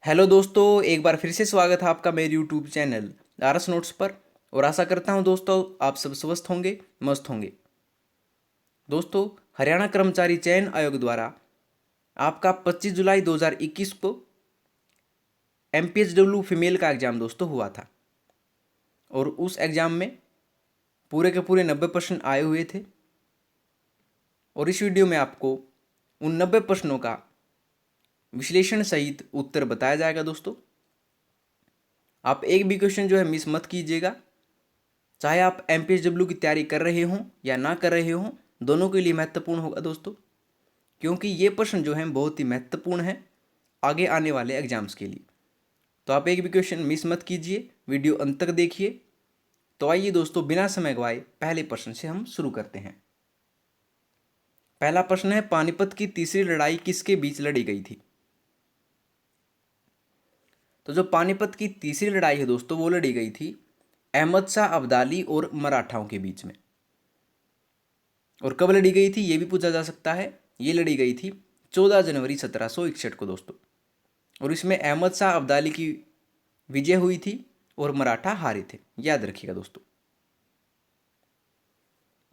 Hello दोस्तों, एक बार फिर से स्वागत है आपका मेरे यूट्यूब चैनल आरएस नोट्स पर। और आशा करता हूं दोस्तों आप सब स्वस्थ होंगे, मस्त होंगे। दोस्तों, हरियाणा कर्मचारी चयन आयोग द्वारा आपका 25 जुलाई 2021 को एमपीएचडब्ल्यू फीमेल का एग्ज़ाम दोस्तों हुआ था। और उस एग्ज़ाम में पूरे के पूरे 90 प्रश्न आए हुए थे। और इस वीडियो में आपको उन 90 प्रश्नों का विश्लेषण सहित उत्तर बताया जाएगा। दोस्तों, आप एक भी क्वेश्चन जो है मिस मत कीजिएगा। चाहे आप एमपीएचडब्ल्यू की तैयारी कर रहे हों या ना कर रहे हों, दोनों के लिए महत्वपूर्ण होगा दोस्तों, क्योंकि ये प्रश्न जो हैं बहुत ही महत्वपूर्ण हैं आगे आने वाले एग्जाम्स के लिए। तो आप एक भी क्वेश्चन मिस मत कीजिए, वीडियो अंत तक देखिए। तो आइए दोस्तों, बिना समय गवाए पहले प्रश्न से हम शुरू करते हैं। पहला प्रश्न है, पानीपत की तीसरी लड़ाई किसके बीच लड़ी गई थी? तो जो पानीपत की तीसरी लड़ाई है दोस्तों, वो लड़ी गई थी अहमद शाह अब्दाली और मराठाओं के बीच में। और कब लड़ी गई थी ये भी पूछा जा सकता है। ये लड़ी गई थी 14 जनवरी 1761 को दोस्तों। और इसमें अहमद शाह अब्दाली की विजय हुई थी और मराठा हारे थे, याद रखिएगा दोस्तों।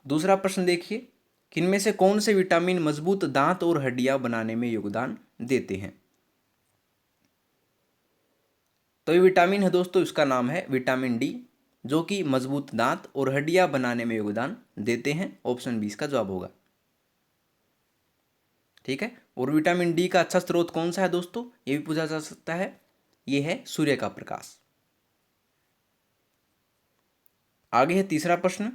दूसरा प्रश्न देखिए, किनमें से कौन से विटामिन मजबूत दांत और हड्डियां बनाने में योगदान देते हैं? तो ये विटामिन है दोस्तों, इसका नाम है विटामिन डी, जो कि मजबूत दांत और हड्डियां बनाने में योगदान देते हैं। ऑप्शन 20 का जवाब होगा। ठीक है। और विटामिन डी का अच्छा स्रोत कौन सा है दोस्तों, ये भी पूछा जा सकता है। ये है सूर्य का प्रकाश। आगे है तीसरा प्रश्न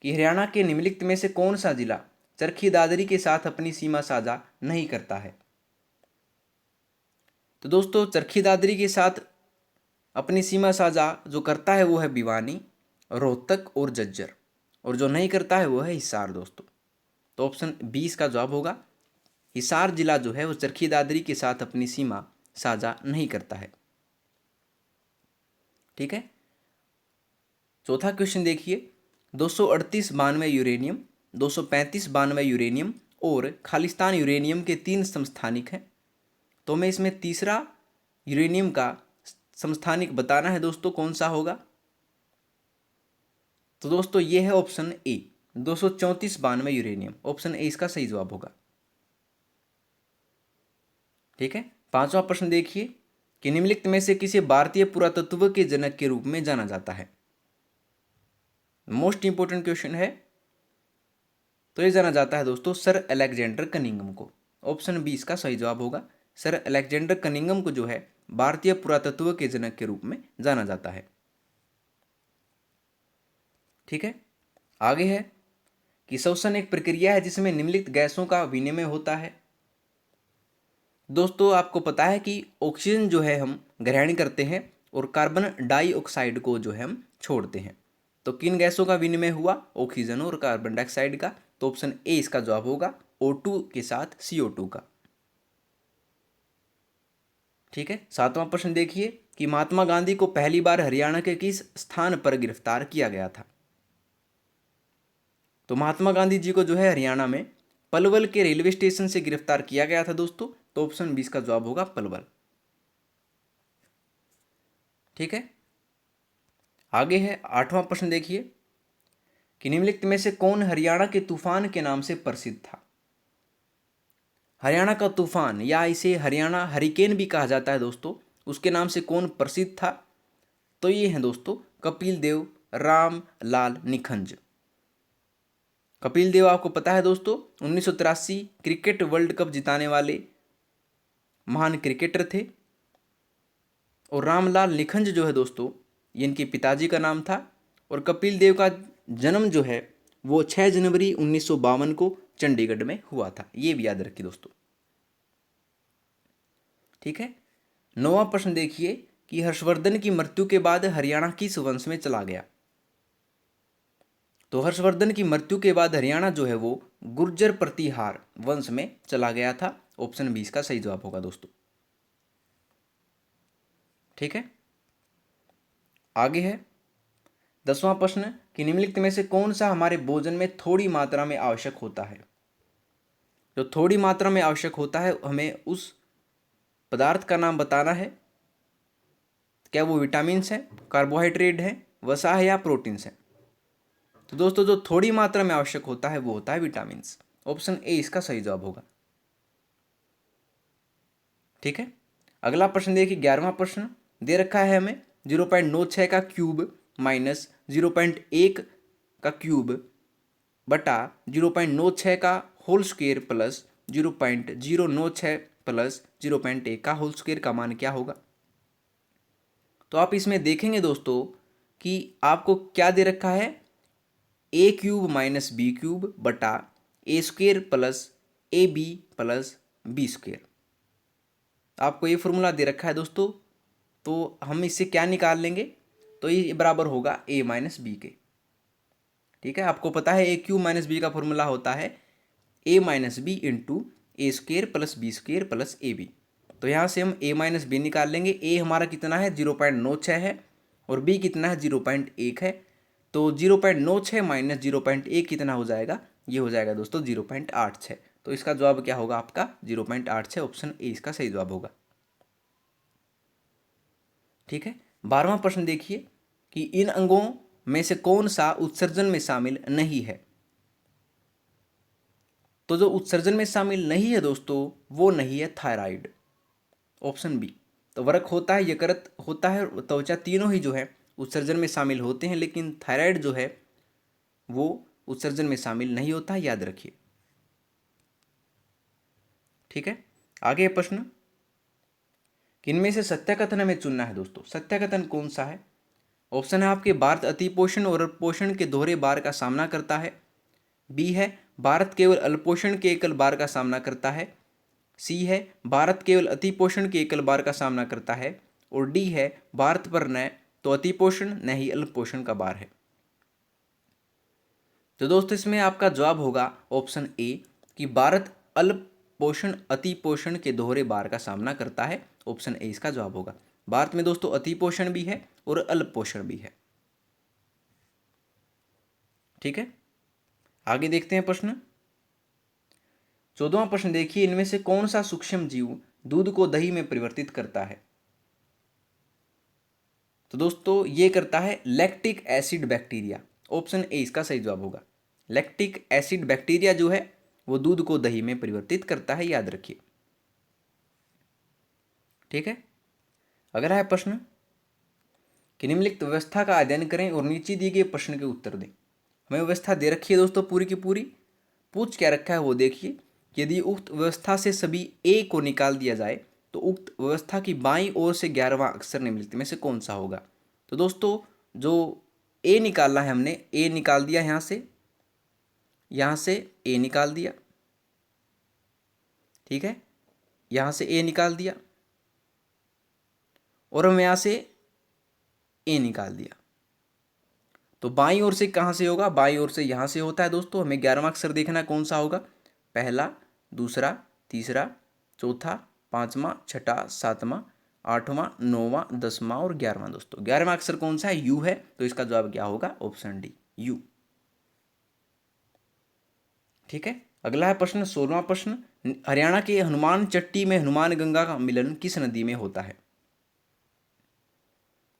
कि हरियाणा के निम्नलिखित में से कौन सा जिला चरखी दादरी के साथ अपनी सीमा साझा नहीं करता है? तो दोस्तों, चरखी दादरी के साथ अपनी सीमा साझा जो करता है वो है भिवानी, रोहतक और झज्जर। और जो नहीं करता है वो है हिसार दोस्तों। तो ऑप्शन 20 का जवाब होगा। हिसार जिला जो है वो चरखी दादरी के साथ अपनी सीमा साझा नहीं करता है। ठीक है। चौथा क्वेश्चन देखिए, 238 92 यूरेनियम, 235 92 यूरेनियम और खालिस्तान यूरेनियम के 3 समस्थानिक हैं। तो हमें इसमें तीसरा यूरेनियम का समस्थानिक बताना है दोस्तों, कौन सा होगा? तो दोस्तों ये है option A, 234 92 uranium. Option A इसका सही जवाब होगा। ठीक है। पांचवा प्रश्न देखिए कि निम्नलिखित में से किसे भारतीय पुरातत्व के जनक के रूप में जाना जाता है? मोस्ट इंपोर्टेंट क्वेश्चन है। तो ये जाना जाता है दोस्तों सर अलेक्जेंडर कनिंघम को। ऑप्शन 20 का सही जवाब होगा। सर अलेक्जेंडर कनिंघम को जो है भारतीय पुरातत्व के जनक के रूप में जाना जाता है। ठीक है। आगे है कि श्वसन एक प्रक्रिया है जिसमें निम्नलिखित गैसों का विनिमय होता है। दोस्तों, आपको पता है कि ऑक्सीजन जो है हम ग्रहण करते हैं और कार्बन डाइऑक्साइड को जो है हम छोड़ते हैं। तो किन गैसों का विनिमय हुआ? ऑक्सीजन और कार्बन डाइऑक्साइड का। तो ऑप्शन ए इसका जवाब होगा, O2 के साथ CO2 का। ठीक है। सातवां प्रश्न देखिए कि महात्मा गांधी को पहली बार हरियाणा के किस स्थान पर गिरफ्तार किया गया था? तो महात्मा गांधी जी को जो है हरियाणा में पलवल के रेलवे स्टेशन से गिरफ्तार किया गया था दोस्तों। तो ऑप्शन 20 का जवाब होगा पलवल। ठीक है। आगे है आठवां प्रश्न देखिए कि निम्नलिखित में से कौन हरियाणा के तूफान के नाम से प्रसिद्ध था? हरियाणा का तूफान या इसे हरियाणा हरिकेन भी कहा जाता है दोस्तों, उसके नाम से कौन प्रसिद्ध था? तो ये हैं दोस्तों कपिल देव, राम लाल निखंज। कपिल देव आपको पता है दोस्तों 1983 क्रिकेट वर्ल्ड कप जिताने वाले महान क्रिकेटर थे। और रामलाल निखंज जो है दोस्तों, ये इनके पिताजी का नाम था। और कपिल देव का जन्म जो है वो 6 जनवरी 1952 को चंडीगढ़ में हुआ था। ये भी याद रखिए दोस्तों। ठीक है। नौवां प्रश्न देखिए कि हर्षवर्धन की मृत्यु के बाद हरियाणा किस वंश में चला गया? तो हर्षवर्धन की मृत्यु के बाद हरियाणा जो है वो गुर्जर प्रतिहार वंश में चला गया था। ऑप्शन 20 का सही जवाब होगा दोस्तों। ठीक है। आगे है 10वां प्रश्न कि निम्नलिखित में से कौन सा हमारे भोजन में थोड़ी मात्रा में आवश्यक होता है? जो थोड़ी मात्रा में आवश्यक होता है हमें उस पदार्थ का नाम बताना है, क्या वो विटामिन्स हैं, कार्बोहाइड्रेट है, वसा है या प्रोटीन्स है। तो दोस्तों जो थोड़ी मात्रा में आवश्यक होता है वो होता है विटामिन्स। ऑप्शन ए इसका सही जवाब होगा। ठीक है, अगला प्रश्न देखिए, 11वां प्रश्न दे रखा है हमें 0.96 का क्यूब माइनस 0.1 का क्यूब बटा 0.96 का होल स्क्वायर प्लस 0.096 प्लस 0.1 का होल स्क्वायर का मान क्या होगा। तो आप इसमें देखेंगे दोस्तों कि आपको क्या दे रखा है, a cube minus b cube बटा a square plus a b plus b square. आपको ये फॉर्मूला दे रखा है दोस्तों, तो हम इससे क्या निकाल लेंगे, तो ये बराबर होगा ए माइनस बी के। ठीक है, आपको पता है ए क्यूब माइनस बी का फॉर्मूला होता है a minus b into a square plus b square plus a b. तो यहाँ से हम ए माइनस बी निकाल लेंगे। ए हमारा कितना है 0.96 है और बी कितना है 0.1 है। तो 0.96 माइनस 0.1 कितना हो जाएगा, ये हो जाएगा दोस्तों 0.86। तो इसका जवाब क्या होगा आपका 0.86। ऑप्शन ए इसका सही जवाब होगा। ठीक है, 12वां प्रश्न देखिए कि इन अंगों में से कौन सा उत्सर्जन में शामिल नहीं है। तो जो उत्सर्जन में शामिल नहीं है दोस्तों वो नहीं है थायराइड। Option B. तो वर्क होता है, यकृत होता है, त्वचा, तीनों ही जो है उत्सर्जन में शामिल होते हैं, लेकिन थायराइड जो है वो उत्सर्जन में शामिल नहीं होता है, याद रखिए। ठीक है, आगे प्रश्न, किनमें से सत्याकथन हमें चुनना है दोस्तों। सत्याकथन कौन सा है। ऑप्शन है आपके, भारत अतिपोषण और पोषण के दोहरे बार का सामना करता है। बी है, भारत केवल अल्पोषण के एकल बार का सामना करता है। सी है, भारत केवल अतिपोषण के एकल बार का सामना करता है। और डी है, भारत पर न तो अतिपोषण न ही अल्पोषण का बार है। तो दोस्तों इसमें आपका जवाब होगा ऑप्शन ए कि भारत अल्पोषण अतिपोषण के दोहरे बार का सामना करता है। ऑप्शन ए इसका जवाब होगा। भारत में दोस्तों अतिपोषण भी है और अल्पोषण भी है। ठीक है, आगे देखते हैं प्रश्न। 14वां प्रश्न देखिए, इनमें से कौन सा सूक्ष्म जीव दूध को दही में परिवर्तित करता है। तो दोस्तों ये करता है lactic acid bacteria. Option A इसका सही जवाब होगा। लैक्टिक एसिड बैक्टीरिया जो है वो दूध को दही में परिवर्तित करता है, याद रखिए। ठीक है, अगला है प्रश्न कि निम्नलिखित व्यवस्था का अध्ययन करें और नीचे दिए गए प्रश्न के उत्तर दें। हमें व्यवस्था दे रखी है दोस्तों पूरी की पूरी, पूछ क्या रखा है वो देखिए। यदि उक्त व्यवस्था से सभी ए को निकाल दिया जाए तो उक्त व्यवस्था की बाईं ओर से 11वां अक्षर निम्नलिखित में से कौन सा होगा। तो दोस्तों जो ए निकालना है हमने, ए निकाल दिया, यहाँ से ए निकाल दिया। ठीक है, यहाँ से ए निकाल दिया और हम यहाँ से ए निकाल दिया। तो बाईं ओर से कहाँ से होगा, बाईं ओर से यहाँ से होता है दोस्तों। हमें 11वां अक्षर देखना कौन सा होगा, पहला, दूसरा, तीसरा, चौथा, पांचवा, छठा, सातवां, आठवां, नौवां, 10वां और 11वां। दोस्तों 11वां अक्षर कौन सा है, यू है। तो इसका जवाब क्या होगा, ऑप्शन डी, यू। ठीक है, अगला है प्रश्न 16वां प्रश्न, हरियाणा के हनुमान चट्टी में हनुमान गंगा का मिलन किस नदी में होता है।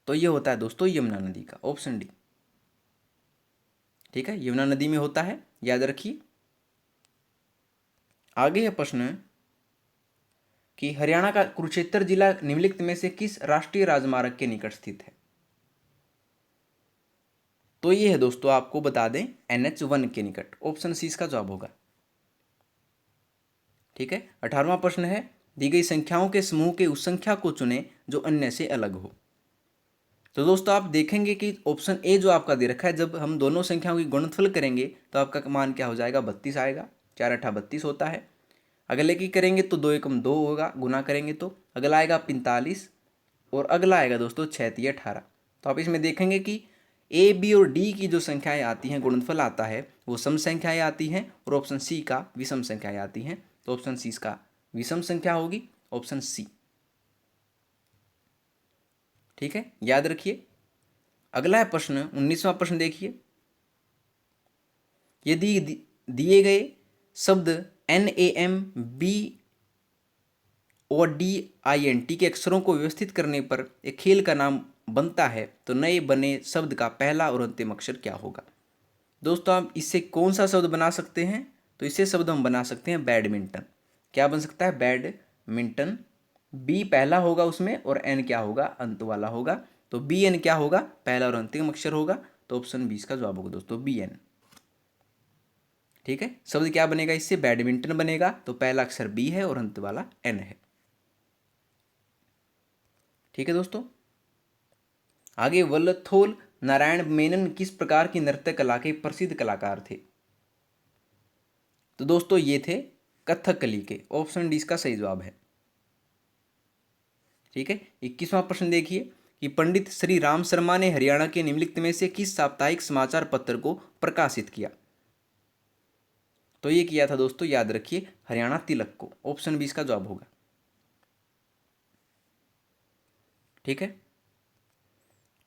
तो ये होता है दोस्तों यमुना नदी का, ऑप्शन डी। ठीक है, यमुना नदी में होता है, याद रखिए। आगे है प्रश्न कि हरियाणा का कुरुक्षेत्र जिला निम्नलिखित में से किस राष्ट्रीय राजमार्ग के निकट स्थित है। तो ये है दोस्तों, आपको बता दें NH1 के निकट। ऑप्शन सी इसका जवाब होगा। ठीक है, 18वां प्रश्न है, दी गई संख्याओं के समूह के उस संख्या को चुनें जो अन्य से अलग हो। तो दोस्तों आप देखेंगे कि ऑप्शन ए जो आपका दे रखा है, जब हम दोनों संख्याओं की गुणनफल करेंगे तो आपका मान क्या हो जाएगा, 32 आएगा। 4 8 32 होता है। अगले की करेंगे तो 2 एकम 2 होगा, गुना करेंगे तो अगला आएगा 45 और अगला आएगा दोस्तों 6 3 18। तो आप इसमें देखेंगे कि ए बी और डी की जो संख्याएं आती हैं, गुणनफल आता है, वो सम संख्याएं आती हैं और ऑप्शन सी का विषम संख्याएं आती हैं। तो ऑप्शन सी इसका विषम संख्या होगी, ऑप्शन सी। ठीक है, याद रखिए। अगला है प्रश्न 19वां प्रश्न देखिए, यदि दिए गए शब्द NaM, B और DINT के अक्षरों को व्यवस्थित करने पर एक खेल का नाम बनता है, तो नए बने शब्द का पहला और अंतिम अक्षर क्या होगा? दोस्तों आप इससे कौन सा शब्द बना सकते हैं? तो इससे शब्द हम बना सकते हैं बैडमिंटन। क्या बन सकता है? बैडमिंटन। बी पहला होगा उसमें और एन क्या होगा? अंत वाला होगा। तो BN क्या होगा? पहला और अंतिम अक्षर होगा। तो ऑप्शन 20 का जवाब होगा दोस्तों BN। ठीक है, शब्द क्या बनेगा इससे? बैडमिंटन बनेगा। तो पहला अक्षर बी है और अंत वाला एन है। ठीक है दोस्तों, आगे वल्लथोल नारायण मेनन किस प्रकार की नृत्य कला के प्रसिद्ध कलाकार थे? तो दोस्तों ये थे कथकली के। ऑप्शन डी इसका सही जवाब है। ठीक है, 21वां प्रश्न देखिए कि पंडित श्री राम शर्मा ने हरियाणा के निम्नलिखित में से किस साप्ताहिक समाचार पत्र को प्रकाशित किया? तो ये किया था दोस्तों, याद रखिए, हरियाणा तिलक को। ऑप्शन 20 का जवाब होगा। ठीक है,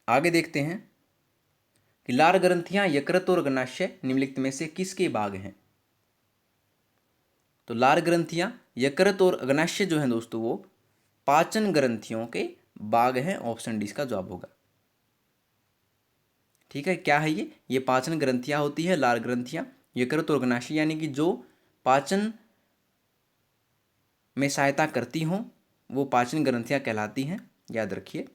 आगे देखते हैं कि लार ग्रंथियां यकृत और अग्नाशय निम्नलिखित में से किसके भाग हैं? तो लार ग्रंथियां यकृत और अग्नाशय जो हैं दोस्तों वो पाचन ग्रंथियों के भाग हैं। ऑप्शन डी इसका जवाब होगा। ठीक है, क्या है ये पाचन ग्रंथियां होती है, लार ग्रंथियां यकृत और अग्नाशय, यानी कि जो पाचन में सहायता करती हों वो पाचन ग्रंथियां कहलाती हैं, याद रखिए।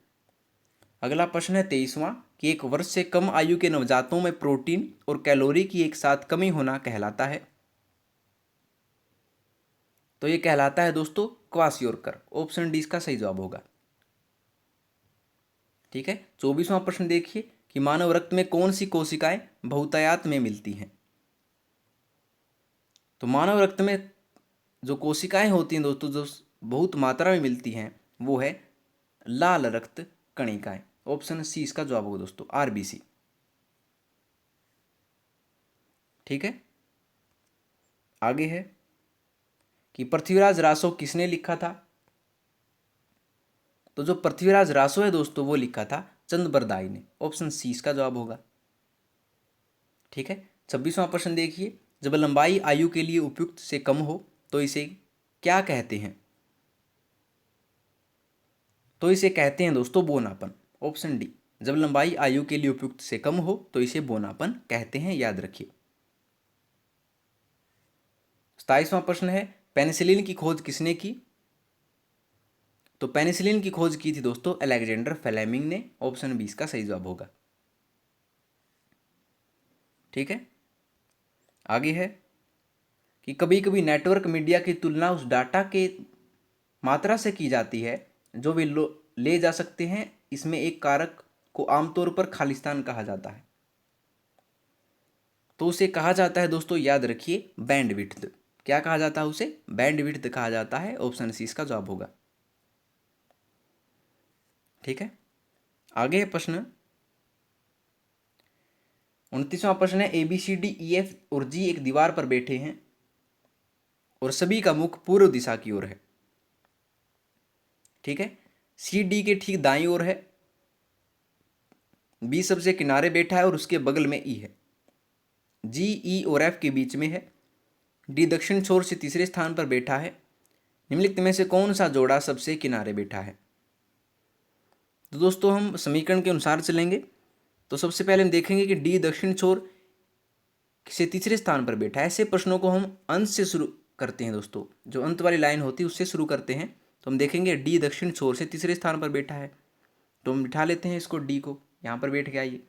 अगला प्रश्न है 23वां कि 1 वर्ष से कम आयु के नवजातों में प्रोटीन और कैलोरी की एक साथ कमी होना कहलाता है? तो ये कहलाता है दोस्तों क्वासियोरकर। ऑप्शन डी इसका सही जवाब होगा। ठीक है, 24वां प्रश्न देखिए कि मानव रक्त में कौन सी कोशिकाएं बहुतायत में मिलती हैं? तो मानव रक्त में जो कोशिकाएं होती हैं दोस्तों जो बहुत मात्रा में मिलती हैं वो है लाल रक्त कणिकाएं। ऑप्शन सी इसका जवाब होगा दोस्तों, RBC। ठीक है, आगे है कि पृथ्वीराज रासो किसने लिखा था? तो जो पृथ्वीराज रासो है दोस्तों वो लिखा था चंद बरदाई ने। ऑप्शन सी इसका जवाब होगा। ठीक है, 26वां प्रश्न देखिए, जब लंबाई आयु के लिए उपयुक्त से कम हो तो इसे क्या कहते हैं? तो इसे कहते हैं दोस्तों बोनापन। ऑप्शन डी, जब लंबाई आयु के लिए उपयुक्त से कम हो तो इसे बोनापन कहते हैं, याद रखिए। 27वां प्रश्न है पेनिसिलिन की खोज किसने की? तो पेनिसिलिन की खोज की थी दोस्तों अलेक्जेंडर फ्लेमिंग ने। ऑप्शन 20 का सही जवाब होगा। ठीक है, आगे है कि कभी कभी नेटवर्क मीडिया की तुलना उस डाटा के मात्रा से की जाती है जो वे ले जा सकते हैं। इसमें एक कारक को आमतौर पर खालिस्तान कहा जाता है। तो उसे कहा जाता है दोस्तों, याद रखिए, बैंडविड्थ। क्या कहा जाता है उसे? बैंडविड्थ कहा जाता है। ऑप्शन सी इसका जवाब होगा। ठीक है, आगे है प्रश्न 29वां प्रश्न है ABCDEF और G एक दीवार पर बैठे हैं और सभी का मुख पूर्व दिशा की ओर है। ठीक है, CD के ठीक दाईं ओर है, B सबसे किनारे बैठा है और उसके बगल में E है, G E और F के बीच में है, D दक्षिण छोर से तीसरे स्थान पर बैठा है। निम्नलिखित में से कौन सा जोड़ा सबसे किनारे बैठा है? तो दोस्तों हम समीकरण के अनुसार चलेंगे। तो सबसे पहले हम देखेंगे कि D दक्षिण छोर से तीसरे स्थान पर बैठा है। ऐसे प्रश्नों को हम अंत से शुरू करते हैं दोस्तों, जो अंत वाली लाइन होती है उससे शुरू करते हैं। तो हम देखेंगे D दक्षिण छोर से तीसरे स्थान पर बैठा है, तो हम बिठा लेते हैं इसको, D को यहाँ पर बैठ गया ये।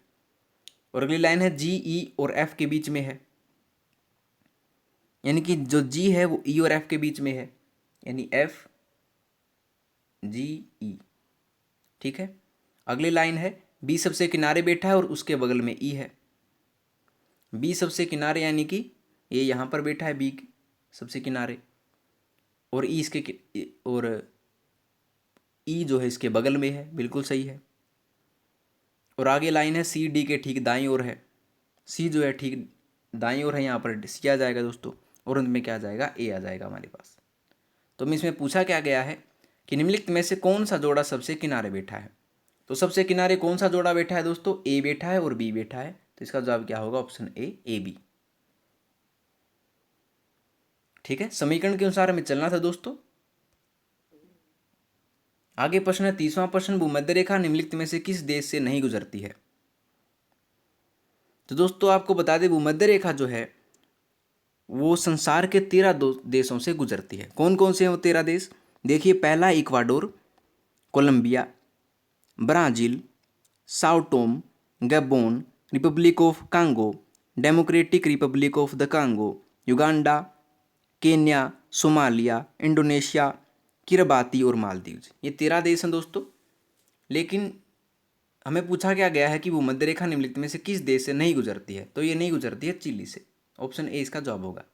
और अगली लाइन है G E और F के बीच में है, यानी कि जो G है वो E और F के बीच में है, यानी F G E। ठीक है, अगली लाइन है B सबसे किनारे बैठा है और उसके बगल में E है। B सबसे किनारे यानी कि ये यहाँ पर बैठा है B सबसे किनारे, और E और E जो है इसके बगल में है, बिल्कुल सही है। और आगे लाइन है C D के ठीक दाईं ओर है, C जो है ठीक दाईं ओर है, यहाँ पर C आ जाएगा दोस्तों, और अंत में क्या आ जाएगा? A आ जाएगा हमारे पास। तो इसमें पूछा क्या गया है कि निम्नलिखित में से कौन सा जोड़ा सबसे किनारे बैठा है? तो सबसे किनारे कौन सा जोड़ा बैठा है दोस्तों? A बैठा है और B बैठा है, तो इसका जवाब क्या होगा? Option A AB। ठीक है, समीकरण के अनुसार हमें चलना था दोस्तों। आगे प्रश्न है 30वां प्रश्न, भूमध्य रेखा निम्नलिखित में से किस देश से नहीं गुजरती है। तो दोस्तों आपको बता दें, भूमध्य रेखा जो है वो संसार के 13 देशों से गुजरती है। कौन कौन से हैं वो 13 देश? देखिए, पहला Ecuador, Colombia, Brazil, Sao Tome, Gabon, Republic of Congo, Democratic Republic of the Congo, Uganda, Kenya, Somalia, Indonesia, Kiribati और मालदीव्स। ये 13 देश हैं दोस्तों। लेकिन हमें पूछा क्या गया है कि भूमध्य रेखा निम्नलिखित में से किस देश से नहीं गुजरती है, तो ये नहीं गुजरती है चिली से। ऑप्शन ए इसका जवाब होगा।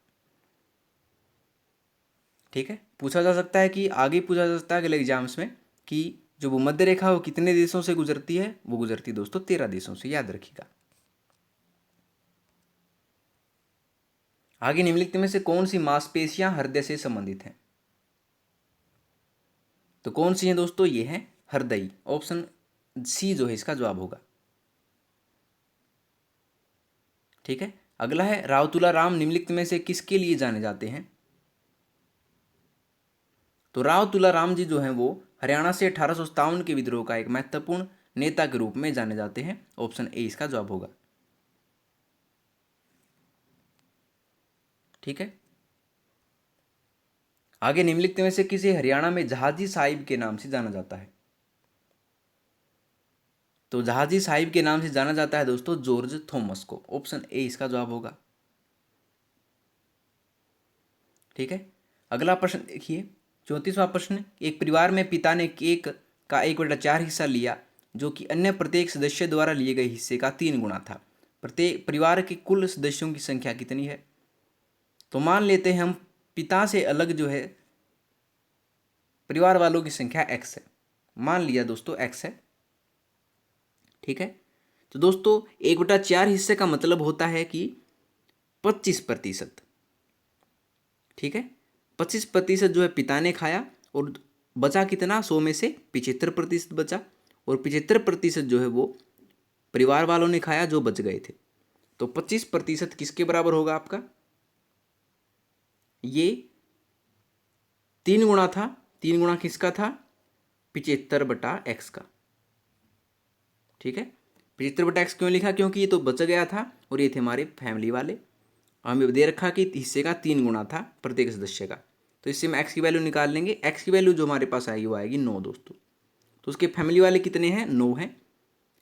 ठीक है, पूछा जा सकता है कि आगे पूछा जा सकता है अगले एग्जाम्स में कि जो भूमध्य रेखा वो कितने देशों से गुजरती है, वो गुजरती है दोस्तों 13 देशों से, याद रखिएगा। आगे निम्नलिखित में से कौन सी मांसपेशियां हृदय से संबंधित हैं? तो कौन सी हैं दोस्तों? ये है हृदय। ऑप्शन सी जो है इसका जवाब होगा। ठीक है, अगला है राव तुलाराम निम्नलिखित में से किसके लिए जाने जाते हैं? तो राव तुलाराम जी जो हैं वो हरियाणा से 1857 के विद्रोह का एक महत्वपूर्ण नेता के रूप में जाने जाते हैं। ऑप्शन ए इसका जवाब होगा। ठीक है, आगे निम्नलिखित में से किसे हरियाणा में जहाजी साहिब के नाम से जाना जाता है? तो जहाजी साहिब के नाम से जाना जाता है दोस्तों जॉर्ज थॉमस को। ऑप्शन ए इसका जवाब होगा। ठीक है, अगला प्रश्न देखिए, 34वां प्रश्न, एक परिवार में पिता ने केक का 1/4 हिस्सा लिया जो कि अन्य प्रत्येक सदस्य द्वारा लिए गए हिस्से का 3 गुना था। प्रत्येक परिवार के कुल सदस्यों की संख्या कितनी है? तो मान लेते हैं हम पिता से अलग जो है परिवार वालों की संख्या एक्स है। मान लिया दोस्तों एक्स है। ठीक है, तो दोस्तों 1/4 हिस्से का मतलब होता है कि 25%। ठीक है, 25% जो है पिता ने खाया और बचा कितना? 100 में से 75% बचा, और 75% जो है वो परिवार वालों ने खाया जो बच गए थे। तो 25% किसके बराबर होगा आपका? ये 3 गुना था। 3 गुना किसका था? 75/x का। ठीक है, 75/x क्यों लिखा? क्योंकि ये तो बच गया था और ये थे हमारे फैमिली वाले। हमें दे रखा कि हिस्से का 3 गुना था प्रत्येक सदस्य का। तो इससे हम एक्स की वैल्यू निकाल लेंगे। एक्स की वैल्यू जो हमारे पास आएगी वो आएगी 9 दोस्तों। तो उसके फैमिली वाले कितने हैं? 9 हैं।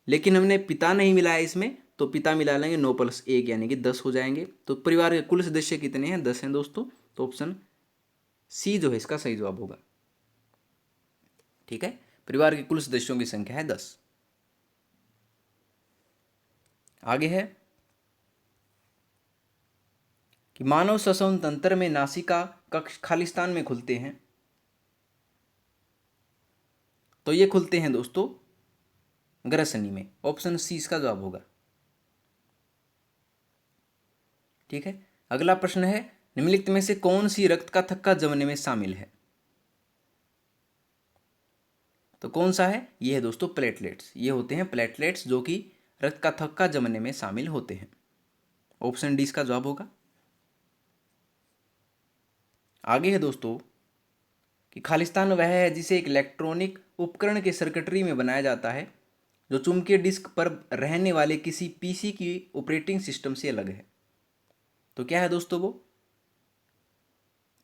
लेकिन हमने पिता नहीं मिलाया इसमें, तो पिता मिला लेंगे 9 + 1 यानी कि 10 हो जाएंगे। तो परिवार के कुल सदस्य कितने हैं? 10 हैं दोस्तों। तो ऑप्शन सी जो है इसका सही जवाब होगा। ठीक है, परिवार के कुल सदस्यों की संख्या है 10। आगे है कि मानव श्वसन तंत्र में नासिका कक्ष खालिस्तान में खुलते हैं। तो ये खुलते हैं दोस्तों ग्रसनी में। ऑप्शन सी इसका जवाब होगा। ठीक है, अगला प्रश्न है, निम्नलिखित में से कौन सी रक्त का थक्का जमने में शामिल है? तो कौन सा है? ये है दोस्तों प्लेटलेट्स। ये होते हैं प्लेटलेट्स जो कि रक्त का थक्का जमने में शामिल होते हैं। ऑप्शन डी इसका जवाब होगा। आगे है दोस्तों कि खालिस्तान वह है जिसे एक इलेक्ट्रॉनिक उपकरण के सर्किटरी में बनाया जाता है जो चुंबकीय डिस्क पर रहने वाले किसी पीसी की ऑपरेटिंग सिस्टम से अलग है। तो क्या है दोस्तों वो?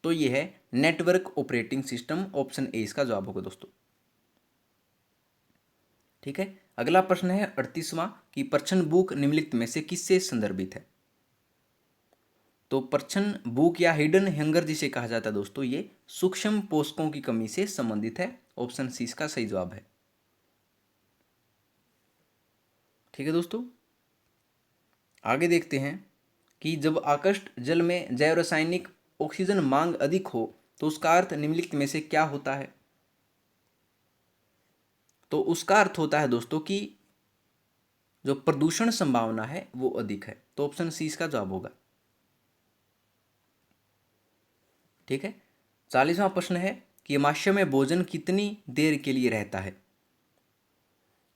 तो ये है network operating system. Option A इसका जवाब होगा दोस्तों। ठीक है, अगला प्रश्न है 38वां कि प्रच्छन्न बुक निम्नलिखित में से किससे संदर्भित है? तो प्रच्छन्न बुक या हिडन हंगर जिसे कहा जाता है दोस्तों, ये सूक्ष्म पोषकों की कमी से संबंधित है। ऑप्शन सी इसका सही जवाब है। ठीक है दोस्तों, आगे देखते हैं कि जब आकृष्ट जल में जैव रासायनिक ऑक्सीजन मांग अधिक हो तो उसका अर्थ निम्नलिखित में से क्या होता है? तो उसका अर्थ होता है दोस्तों कि जो प्रदूषण संभावना है वो अधिक है। तो ऑप्शन सी इसका जवाब होगा। ठीक है, 40वां प्रश्न है कि अमाशय में भोजन कितनी देर के लिए रहता है?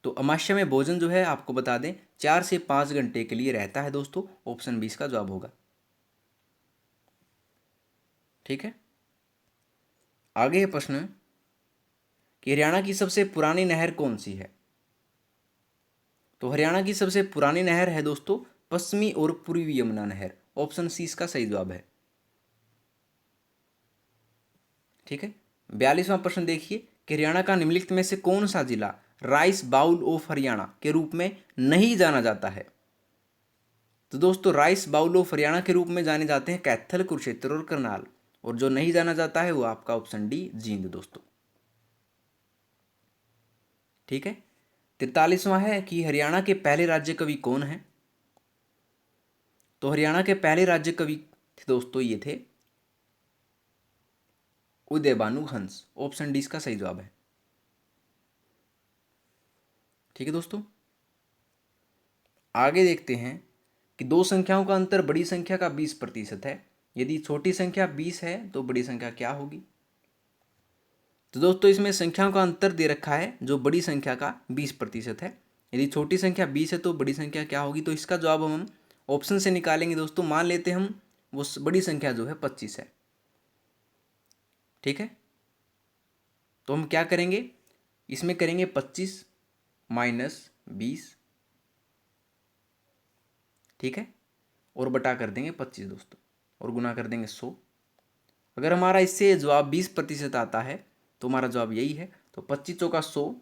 तो अमाशय में भोजन जो है आपको बता दें 4 से 5 घंटे के लिए रहता है दोस्तों। ऑप्शन बी इसका जवाब होगा। ठीक है, आगे है प्रश्न कि हरियाणा की सबसे पुरानी नहर कौन सी है। तो हरियाणा की सबसे पुरानी नहर है दोस्तों पश्चिमी और पूर्वी यमुना नहर। ऑप्शन सी इसका सही जवाब है। ठीक है। 42वां प्रश्न देखिए कि हरियाणा का निम्नलिखित में से कौन सा जिला राइस बाउल ऑफ हरियाणा के रूप में नहीं जाना जाता है। तो दोस्तों राइस बाउल ऑफ हरियाणा के रूप में जाने जाते हैं कैथल, कुरुक्षेत्र और करनाल, और जो नहीं जाना जाता है वो आपका ऑप्शन डी जींद दोस्तों। ठीक है। 43वां है कि हरियाणा के पहले राज्य कवि कौन है। तो हरियाणा के पहले राज्य कवि थे दोस्तों ये थे उदयभानु हंस। ऑप्शन डी इसका सही जवाब है। ठीक है दोस्तों, आगे देखते हैं कि दो संख्याओं का अंतर बड़ी संख्या का 20% है। यदि छोटी संख्या 20 है तो बड़ी संख्या क्या होगी। तो दोस्तों इसमें संख्याओं का अंतर दे रखा है जो बड़ी संख्या का 20% है। यदि छोटी संख्या 20 है तो बड़ी संख्या क्या होगी। तो इसका जवाब हम ऑप्शन से निकालेंगे दोस्तों। मान लेते हम वो बड़ी संख्या जो है 25 है। ठीक है, तो हम क्या करेंगे, इसमें करेंगे 25 माइनस 20। ठीक है, और बटा कर देंगे 25 दोस्तों, और गुना कर देंगे 100। अगर हमारा इससे जवाब 20% आता है तो हमारा जवाब यही है। तो 25 चौका 100,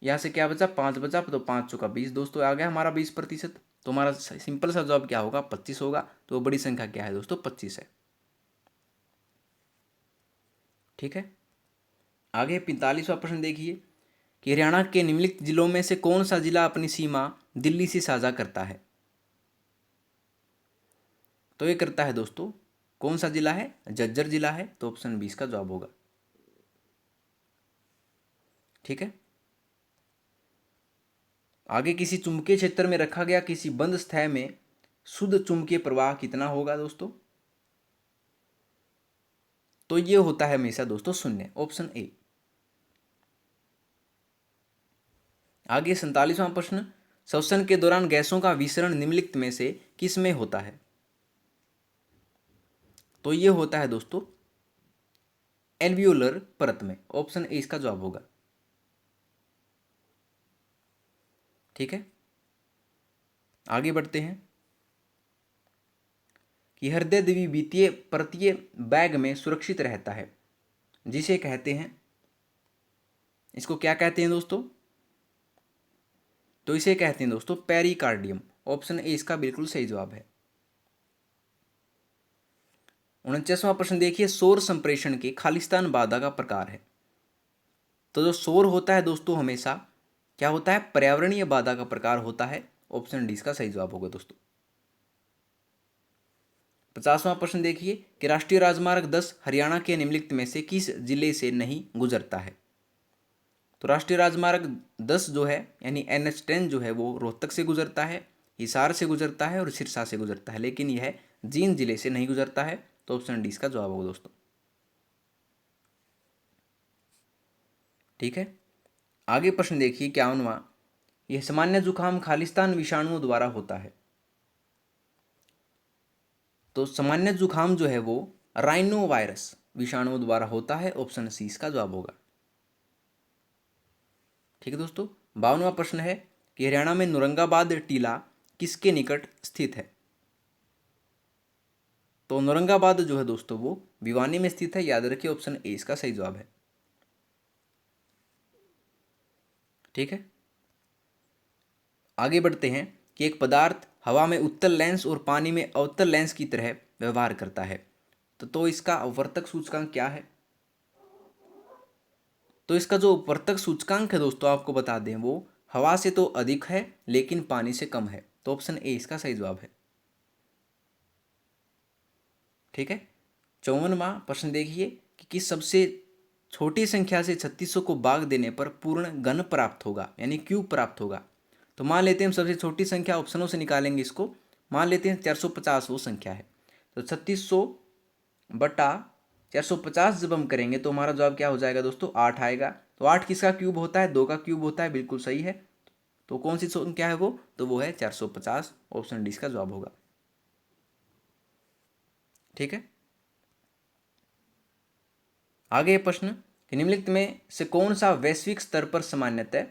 यहाँ से क्या बचा 5 बचा, तो 5 चौका 20 दोस्तों आ गया हमारा 20%। तो हमारा सिंपल सा जवाब क्या होगा 25 होगा। तो बड़ी संख्या क्या है दोस्तों 25 है। ठीक है, आगे 45वां प्रश्न देखिए कि हरियाणा के निम्नलिखित जिलों में से कौन सा जिला अपनी सीमा दिल्ली से साझा करता है। तो ये करता है दोस्तों, कौन सा जिला है, झज्जर जिला है। तो ऑप्शन 20 का जवाब होगा। ठीक है, आगे किसी चुंबकीय क्षेत्र में रखा गया किसी बंद सतह में शुद्ध चुंबकीय प्रवाह कितना होगा दोस्तों। तो ये होता है हमेशा दोस्तों 0। Option A. आगे 47वां प्रश्न, श्वसन के दौरान गैसों का विसरण निम्नलिखित में से किस में होता है। तो ये होता है दोस्तों एल्वियोलर परत में। ऑप्शन ए इसका जवाब होगा। ठीक है, आगे बढ़ते हैं कि हृदय द्वितीय परतीय बैग में सुरक्षित रहता है जिसे कहते हैं, इसको क्या कहते हैं दोस्तों। तो इसे कहते हैं दोस्तों पेरिकार्डियम। ऑप्शन ए इसका बिल्कुल सही जवाब है। 49वां प्रश्न देखिए, सौर संप्रेषण के खालिस्तान बाधा का प्रकार है। तो जो सौर होता है दोस्तों हमेशा क्या होता है, पर्यावरणीय बाधा का प्रकार होता है। ऑप्शन डी इसका सही जवाब होगा दोस्तों। 50वां प्रश्न देखिए कि राष्ट्रीय राजमार्ग 10 हरियाणा के निम्नलिखित में से किस जिले से नहीं गुजरता है। तो राष्ट्रीय राजमार्ग 10 जो है यानी NH10 जो है वो रोहतक से गुजरता है, हिसार से गुजरता है और सिरसा से गुजरता है, लेकिन यह जींद जिले से नहीं गुजरता है। तो ऑप्शन डी इसका जवाब होगा दोस्तों। ठीक है, आगे प्रश्न देखिए 51वां, यह सामान्य जुकाम खालिस्तान विषाणुओं द्वारा होता है। तो सामान्य जुकाम जो है वो राइनो वायरस विषाणुओं द्वारा होता है। ऑप्शन सी इसका जवाब होगा। ठीक है दोस्तों, 52वां प्रश्न है कि हरियाणा में नौरंगाबाद टीला किसके निकट स्थित है। तो नौरंगाबाद जो है दोस्तों वो भिवानी में स्थित है। याद रखिए ऑप्शन ए इसका सही जवाब है। ठीक है, आगे बढ़ते हैं कि एक पदार्थ हवा में उत्तल लेंस और पानी में अवतल लेंस की तरह व्यवहार करता है। तो इसका अपवर्तक सूचकांक क्या है। तो इसका जो अपवर्तक सूचकांक है दोस्तों आपको बता दें वो हवा से तो अधिक है लेकिन पानी से कम है। तो ऑप्शन ए इसका सही जवाब है। ठीक है, 54वां प्रश्न देखिए कि किस सबसे छोटी संख्या से 3600 को भाग देने पर पूर्ण घन प्राप्त होगा यानी क्यूब प्राप्त होगा। तो मान लेते हैं हम सबसे छोटी संख्या ऑप्शनों से निकालेंगे इसको। मान लेते हैं 450 वो संख्या है। तो 3600 बटा 450 जब हम करेंगे तो हमारा जवाब क्या हो जाएगा दोस्तों 8 आएगा। तो 8 किसका क्यूब होता है, 2 का क्यूब होता है। बिल्कुल सही है। तो कौन सी संख्या है वो, तो वो है 450। ऑप्शन डी इसका जवाब होगा। ठीक है, आगे प्रश्न कि निम्नलिखित में से कौन सा वैश्विक स्तर पर सामान्यतः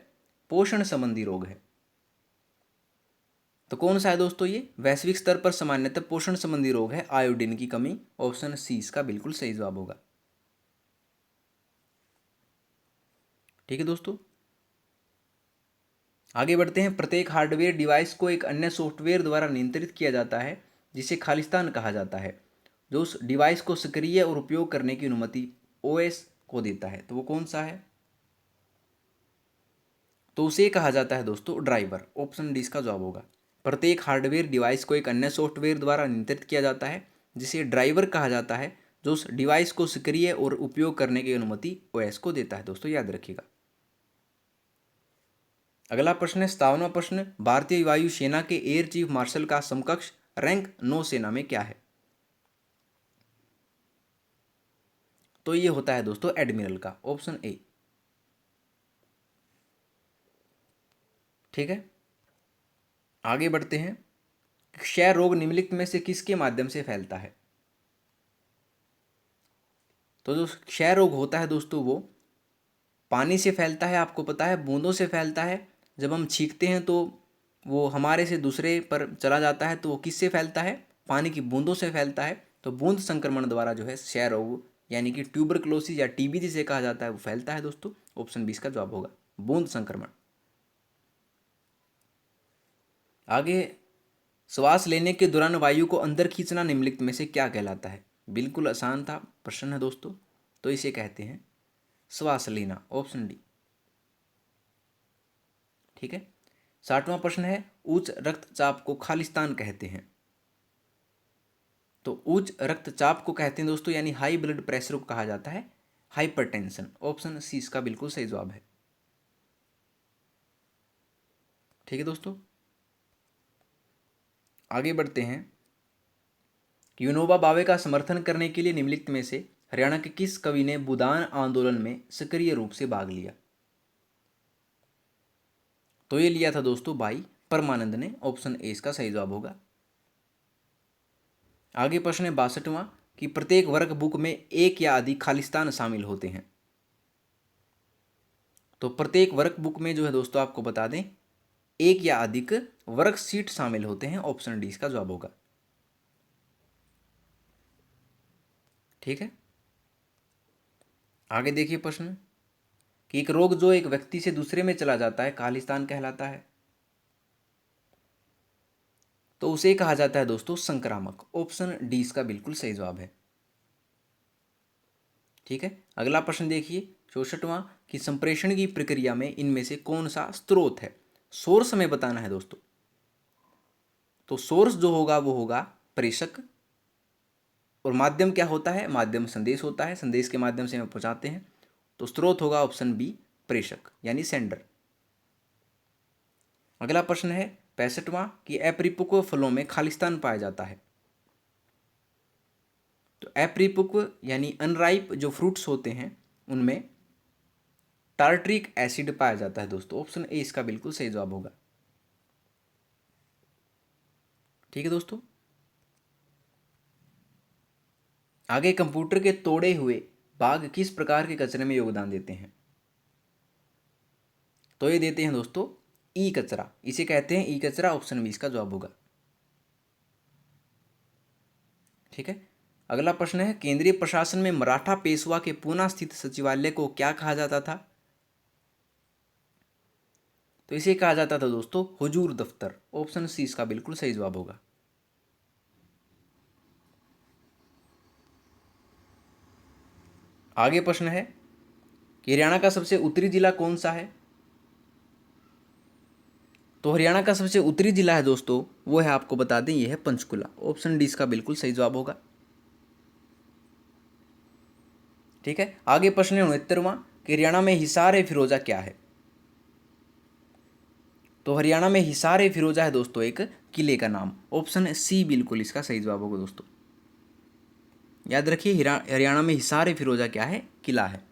पोषण संबंधी रोग है। तो कौन सा है दोस्तों ये वैश्विक स्तर पर सामान्यतः पोषण संबंधी रोग है? आयोडीन की कमी। ऑप्शन सी इसका बिल्कुल सही जवाब होगा। ठीक है दोस्तों, आगे बढ़ते हैं। प्रत्येक हार्डवेयर डिवाइस को एक अन्य सॉफ्टवेयर द्वारा नियंत्रित किया जाता है जिसे खालिस्तान कहा जाता है, जो उस डिवाइस को सक्रिय और उपयोग करने की अनुमति ओएस को देता है। तो वो कौन सा है? तो उसे कहा जाता है दोस्तों ड्राइवर। ऑप्शन डी इसका जवाब होगा। प्रत्येक हार्डवेयर डिवाइस को एक अन्य सॉफ्टवेयर द्वारा नियंत्रित किया जाता है जिसे ड्राइवर कहा जाता है, जो उस डिवाइस को सक्रिय और उपयोग करने की अनुमति ओएस को देता है। दोस्तों याद रखिएगा। अगला प्रश्न है 57वां प्रश्न। भारतीय वायु सेना के एयर चीफ मार्शल का समकक्ष रैंक नौसेना में क्या है? तो ये होता है दोस्तों एडमिरल का। Option A. ठीक है, आगे बढ़ते हैं। क्षय रोग निम्नलिखित में से किसके माध्यम से फैलता है? तो जो क्षय रोग होता है दोस्तों वो पानी से फैलता है, आपको पता है, बूंदों से फैलता है। जब हम छींकते हैं तो वो हमारे से दूसरे पर चला जाता है, तो वो किससे फैलता है? पानी की बूंदों से फैलता है। तो बूंद संक्रमण द्वारा जो है क्षय रोग यानी कि ट्यूबरक्लोसिस या टीबी जिसे कहा जाता है वो फैलता है दोस्तों। ऑप्शन 20 का जवाब होगा बूंद संक्रमण। आगे, श्वास लेने के दौरान वायु को अंदर खींचना निम्नलिखित में से क्या कहलाता है? बिल्कुल आसान था प्रश्न है दोस्तों। तो इसे कहते हैं श्वास लेना। Option D. ठीक है, 60वां प्रश्न है। उच्च रक्तचाप को खालिस्तान कहते हैं। तो उच्च रक्तचाप को कहते हैं दोस्तों यानी हाई ब्लड प्रेशर को कहा जाता है हाइपरटेंशन। ऑप्शन सी इसका बिल्कुल सही जवाब है। ठीक है दोस्तों, आगे बढ़ते हैं। विनोबा भावे का समर्थन करने के लिए निम्नलिखित में से हरियाणा के किस कवि ने भूदान आंदोलन में सक्रिय रूप से भाग लिया? तो ये लिया था दोस्तों भाई परमानंद ने। ऑप्शन ए इसका सही जवाब होगा। आगे प्रश्न है 62वां कि प्रत्येक वर्क बुक में एक या अधिक खालिस्तान शामिल होते हैं। तो प्रत्येक वर्क बुक में जो है दोस्तों आपको बता दें एक या अधिक वर्कशीट शामिल होते हैं। ऑप्शन डी इसका जवाब होगा। ठीक है, आगे देखिए प्रश्न कि एक रोग जो एक व्यक्ति से दूसरे में चला जाता है खालिस्तान कहलाता है। तो उसे कहा जाता है दोस्तों संक्रामक। ऑप्शन डी इसका बिल्कुल सही जवाब है। ठीक है, अगला प्रश्न देखिए 64वां कि संप्रेषण की प्रक्रिया में इनमें से कौन सा स्रोत है? सोर्स हमें बताना है दोस्तों। तो सोर्स जो होगा वो होगा प्रेषक, और माध्यम क्या होता है? माध्यम संदेश होता है, संदेश के माध्यम से हम पहुंचाते हैं। तो स्रोत होगा ऑप्शन बी प्रेषक यानी सेंडर। अगला प्रश्न है 65वां कि अपरिपक्व फलों में खालिस्तान पाया जाता है। तो अपरिपक्व यानी अनराइप जो फ्रूट्स होते हैं उनमें टार्ट्रिक एसिड पाया जाता है दोस्तों। ऑप्शन ए इसका बिल्कुल सही जवाब होगा। ठीक है दोस्तों, आगे कंप्यूटर के तोड़े हुए भाग किस प्रकार के कचरे में योगदान देते हैं? तो ये देते हैं दोस्तों ई कचरा, इसे कहते हैं ई कचरा। ऑप्शन बी इसका जवाब होगा। ठीक है, अगला प्रश्न है केंद्रीय प्रशासन में मराठा पेशवा के पूना स्थित सचिवालय को क्या कहा जाता था? तो इसे कहा जाता था दोस्तों हुजूर दफ्तर। ऑप्शन सी इसका बिल्कुल सही जवाब होगा। आगे प्रश्न है कि हरियाणा का सबसे उत्तरी जिला कौन सा है? तो हरियाणा का सबसे उत्तरी जिला है दोस्तों वो है, आपको बता दें, ये है पंचकुला। ऑप्शन डी इसका बिल्कुल सही जवाब होगा। ठीक है, आगे प्रश्न है 69वां कि हरियाणा में हिसार ए फिरोजा क्या है? तो हरियाणा में हिसार ए फिरोजा है दोस्तों एक किले का नाम। ऑप्शन सी बिल्कुल इसका सही जवाब होगा दोस्तों। याद रखिए हरियाणा में हिसार ए फिरोजा क्या है? किला है।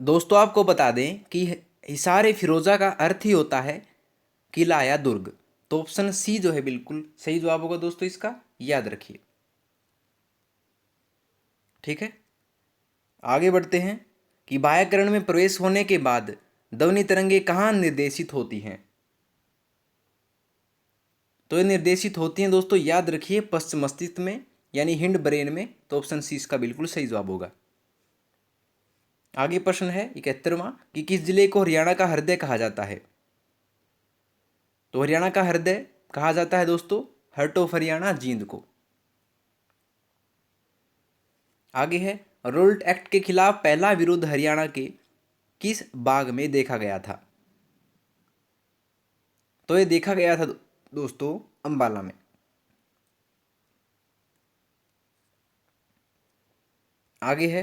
दोस्तों आपको बता दें कि हिसार ए फिरोजा का अर्थ ही होता है किला या दुर्ग। तो ऑप्शन सी जो है बिल्कुल सही जवाब होगा दोस्तों इसका, याद रखिए। ठीक है, आगे बढ़ते हैं कि बाह्यकरण में प्रवेश होने के बाद ध्वनि तरंगे कहाँ निर्देशित होती हैं। तो ये निर्देशित होती हैं दोस्तों, याद रखिए, पश्चिम मस्तिष्क में यानी हिंड ब्रेन में। तो ऑप्शन सी इसका बिल्कुल सही जवाब होगा। आगे प्रश्न है 71वां कि किस जिले को हरियाणा का हृदय कहा जाता है। तो हरियाणा का हृदय कहा जाता है दोस्तों हार्ट ऑफ हरियाणा, जींद को। आगे है रोल्ट एक्ट के खिलाफ पहला विरोध हरियाणा के किस बाग में देखा गया था। तो ये देखा गया था दोस्तों अंबाला में। आगे है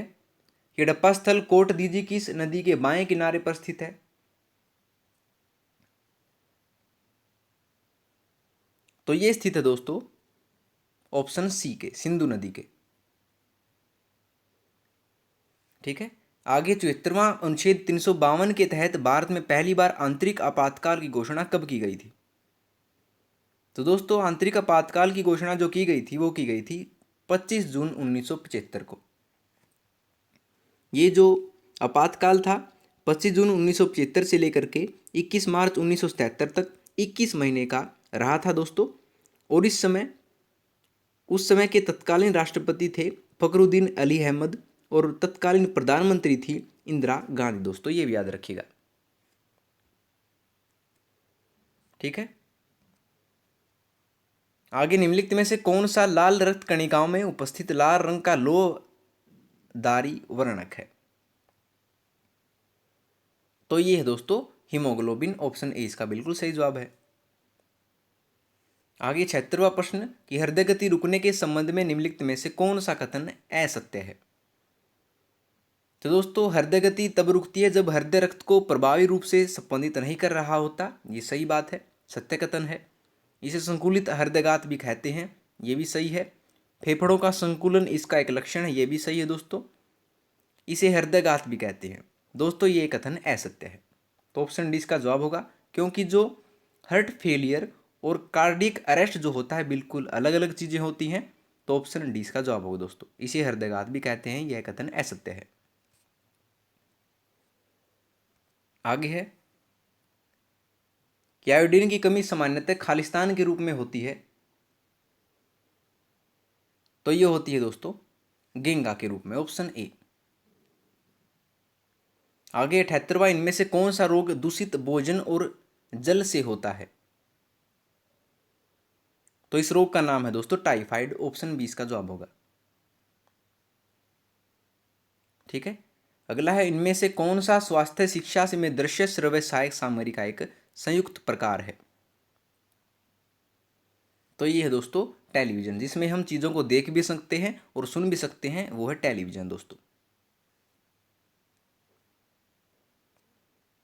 हड़प्पा स्थल कोट दीजी किस नदी के बाएं किनारे पर स्थित है। तो ये स्थित है दोस्तों ऑप्शन सी के, सिंधु नदी के। ठीक है, आगे 74वां अनुच्छेद 352 के तहत भारत में पहली बार आंतरिक आपातकाल की घोषणा कब की गई थी। तो दोस्तों आंतरिक आपातकाल की घोषणा जो की गई थी वो की गई थी 25 जून 1975 को। ये जो आपातकाल था 25 जून 1975 से लेकर के 21 मार्च 1977 तक 21 महीने का रहा था दोस्तों। और उस समय के तत्कालीन राष्ट्रपति थे फखरुद्दीन अली अहमद और तत्कालीन प्रधानमंत्री थी इंदिरा गांधी। दोस्तों ये भी याद रखिएगा। ठीक है, आगे निम्नलिखित में से कौन सा लाल रक्त कणिकाओं में उपस्थित लाल रंग का लोहदारी वर्णक है। तो ये है दोस्तों हीमोग्लोबिन, ऑप्शन ए इसका बिल्कुल सही जवाब है। आगे 76वां प्रश्न कि हृदय गति रुकने के संबंध में निम्नलिखित में से कौन सा कथन असत्य है। तो दोस्तों हृदय गति तब रुकती है जब हृदय रक्त को प्रभावी रूप से स्पंदित नहीं कर रहा होता। ये सही बात है, सत्य कथन है। इसे संकुलित हृदयघात भी कहते हैं, ये भी सही है। फेफड़ों का संकुलन इसका एक लक्षण है, ये भी सही है दोस्तों। इसे हृदयघात भी कहते हैं दोस्तों, ये कथन असत्य है। तो ऑप्शन डी इसका जवाब होगा, क्योंकि जो हार्ट फेलियर और कार्डियक अरेस्ट जो होता है बिल्कुल अलग अलग चीज़ें होती हैं। तो ऑप्शन डी इसका जवाब होगा दोस्तों, इसे हृदयघात भी कहते हैं, यह कथन असत्य है। आगे है कि आयोडीन की कमी सामान्यतः खालिस्तान के रूप में होती है। तो ये होती है दोस्तों गेंगा के रूप में, ऑप्शन ए। आगे 78वां इनमें से कौन सा रोग दूषित भोजन और जल से होता है। तो इस रोग का नाम है दोस्तों टाइफाइड, ऑप्शन बी इसका जवाब होगा। ठीक है, अगला है इनमें से कौन सा स्वास्थ्य शिक्षा से में दृश्य श्रव्य सहायक सामग्री का एक संयुक्त प्रकार है। तो ये है दोस्तों टेलीविजन, जिसमें हम चीज़ों को देख भी सकते हैं और सुन भी सकते हैं, वो है टेलीविजन दोस्तों।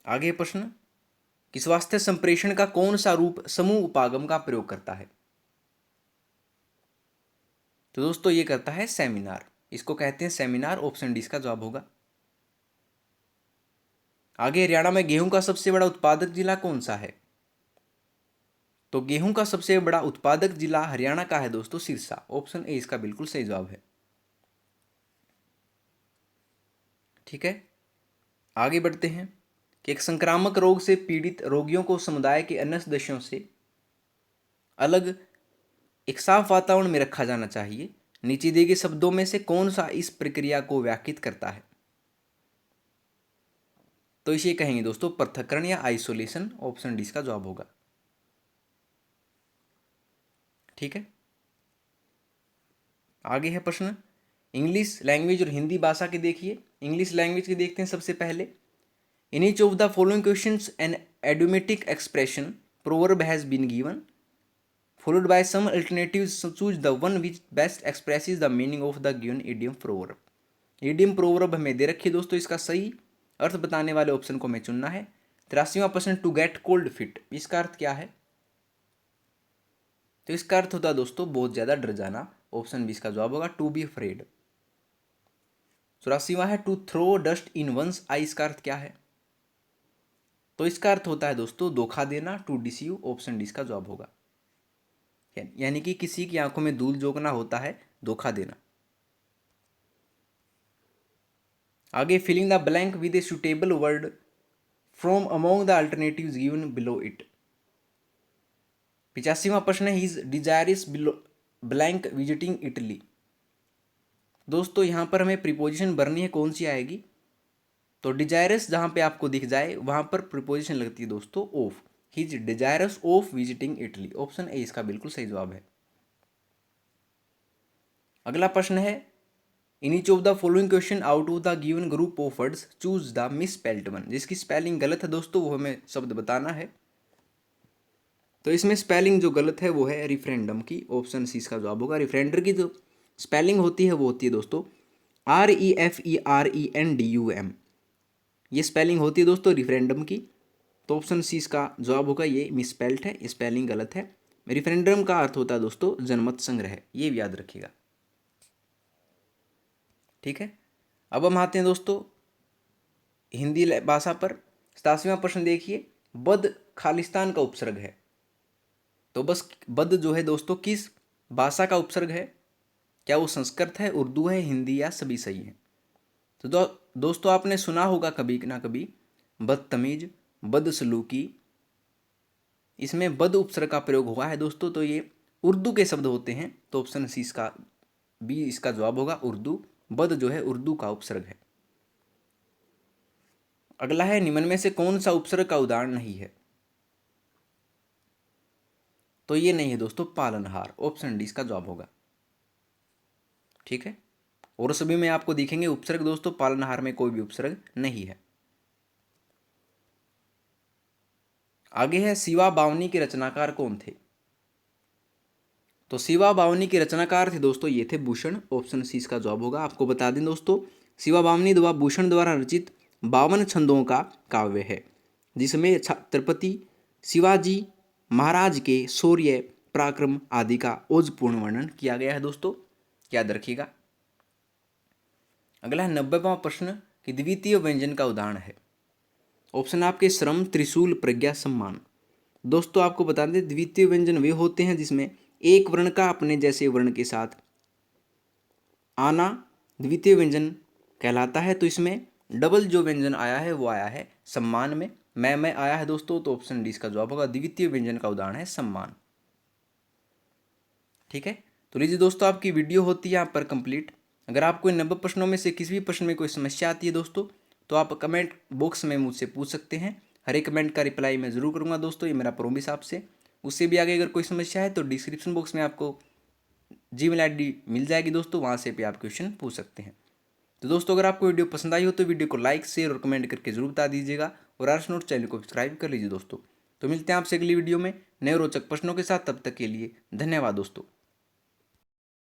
आगे प्रश्न कि स्वास्थ्य संप्रेषण का कौन सा रूप समूह उपागम का प्रयोग करता है। तो दोस्तों ये करता है सेमिनार, इसको कहते हैं सेमिनार, ऑप्शन डी इसका जवाब होगा। आगे हरियाणा में गेहूं का सबसे बड़ा उत्पादक जिला कौन सा है। तो गेहूं का सबसे बड़ा उत्पादक जिला हरियाणा का है दोस्तों सिरसा, ऑप्शन ए इसका बिल्कुल सही जवाब है। ठीक है, आगे बढ़ते हैं कि एक संक्रामक रोग से पीड़ित रोगियों को समुदाय के अन्य सदस्यों से अलग एक साफ वातावरण में रखा जाना चाहिए। नीचे दिए गए शब्दों में से कौन सा इस प्रक्रिया को व्याख्यायित करता है। तो इसे कहेंगे दोस्तों पृथक्करण या आइसोलेशन, ऑप्शन डी इसका जवाब होगा। ठीक है, आगे है प्रश्न इंग्लिश लैंग्वेज और हिंदी भाषा के। देखिए इंग्लिश लैंग्वेज के देखते हैं सबसे पहले। In each of the following questions an idiomatic expression proverb has been given followed by some alternatives, so choose the one which best expresses the meaning of the given idiom proverb। idiom proverb हमें दे रखी है दोस्तों, इसका सही अर्थ बताने वाले option को हमें चुनना है। 83वां प्रश्न टू गेट कोल्ड फिट, इसका अर्थ क्या है। तो इसका अर्थ होता है दोस्तों बहुत ज्यादा डर जाना, ऑप्शन बी इसका जवाब होगा टू बी अफ्रेड। 84वां है to throw dust in one's eye, इसका अर्थ क्या है। तो इसका अर्थ होता है दोस्तों धोखा देना, टू डिसीव, ऑप्शन डी इसका जवाब होगा। यानी कि किसी की आंखों में धूल झोंकना होता है धोखा देना। आगे filling the blank with a suitable word from among the alternatives given below it. 85वां प्रश्न है is desirous below blank visiting Italy. दोस्तों यहाँ पर हमें प्रीपोजिशन भरनी है, कौन सी आएगी? तो डिजायरस जहाँ पे आपको दिख जाए वहाँ पर प्रीपोजिशन लगती है दोस्तों of. He is desirous of visiting Italy. Option A इसका बिल्कुल सही जवाब है। अगला प्रश्न है इन each of the following question out of the given group of words choose the misspelled one. जिसकी स्पेलिंग गलत है दोस्तों वो हमें शब्द बताना है। तो इसमें स्पेलिंग जो गलत है वो है रिफरेंडम की। ऑप्शन सी इसका जवाब होगा। रिफरेंडर की जो स्पेलिंग होती है वो होती है दोस्तों REFERENDUM। ये स्पेलिंग होती है दोस्तों रिफरेंडम की। तो ऑप्शन सी इसका जवाब होगा। ये मिसस्पेल्ड है, स्पेलिंग गलत है। रिफरेंडम का अर्थ होता है दोस्तों जनमत संग्रह, ये भी याद रखिएगा। ठीक है, अब हम आते हैं दोस्तों हिंदी भाषा पर। 87वां प्रश्न देखिए, बद खालिस्तान का उपसर्ग है। तो बस बद जो है दोस्तों किस भाषा का उपसर्ग है? क्या वो संस्कृत है, उर्दू है, हिंदी या सभी सही है? तो दोस्तों आपने सुना होगा कभी ना कभी बदतमीज, बदसलूकी, इसमें बद उपसर्ग का प्रयोग हुआ है दोस्तों। तो ये उर्दू के शब्द होते हैं। तो ऑप्शन सी इसका बी इसका जवाब होगा उर्दू। बद जो है उर्दू का उपसर्ग है। अगला है निम्न में से कौन सा उपसर्ग का उदाहरण नहीं है? तो ये नहीं है दोस्तों पालनहार। ऑप्शन डी इसका जवाब होगा। ठीक है, और सभी में आपको दिखेंगे उपसर्ग दोस्तों, पालनहार में कोई भी उपसर्ग नहीं है। आगे है शिवा बावनी के रचनाकार कौन थे? तो शिवा बावनी के रचनाकार थे दोस्तों ये थे भूषण। ऑप्शन सी इसका जवाब होगा। आपको बता दें दोस्तों शिवा बावनी द्वारा भूषण द्वारा रचित 52 छंदों का काव्य है, जिसमें छत्रपति शिवाजी महाराज के शौर्य पराक्रम आदि का ओजपूर्ण वर्णन किया गया है दोस्तों, याद रखिएगा। अगला है 90वां प्रश्न कि द्वितीय व्यंजन का उदाहरण है। ऑप्शन आपके श्रम, त्रिशूल, प्रज्ञा, सम्मान। दोस्तों आपको बता दें द्वितीय व्यंजन वे होते हैं जिसमें एक वर्ण का अपने जैसे वर्ण के साथ आना द्वितीय व्यंजन कहलाता है। तो इसमें डबल जो व्यंजन आया है वो आया है सम्मान में। मैं आया है दोस्तों। तो ऑप्शन डी इसका जवाब होगा। द्वितीय व्यंजन का उदाहरण है सम्मान। ठीक है, तो लीजिए दोस्तों आपकी वीडियो होती है यहाँ पर कंप्लीट। अगर आपको इन 90 प्रश्नों में से किसी भी प्रश्न में कोई समस्या आती है दोस्तों तो आप कमेंट बॉक्स में मुझसे पूछ सकते हैं। हर एक कमेंट का रिप्लाई मैं ज़रूर करूँगा दोस्तों, ये मेरा प्रॉमिस आपसे। उससे भी आगे अगर कोई समस्या है तो डिस्क्रिप्शन बॉक्स में आपको जीमेल ID मिल जाएगी दोस्तों, वहाँ से भी आप क्वेश्चन पूछ सकते हैं। तो दोस्तों अगर आपको वीडियो पसंद आई हो तो वीडियो को लाइक, शेयर और कमेंट करके जरूर बता दीजिएगा, और आर्ट्स नोट चैनल को सब्सक्राइब कर लीजिए दोस्तों। तो मिलते हैं आपसे अगली वीडियो में नए रोचक प्रश्नों के साथ। तब तक के लिए धन्यवाद दोस्तों।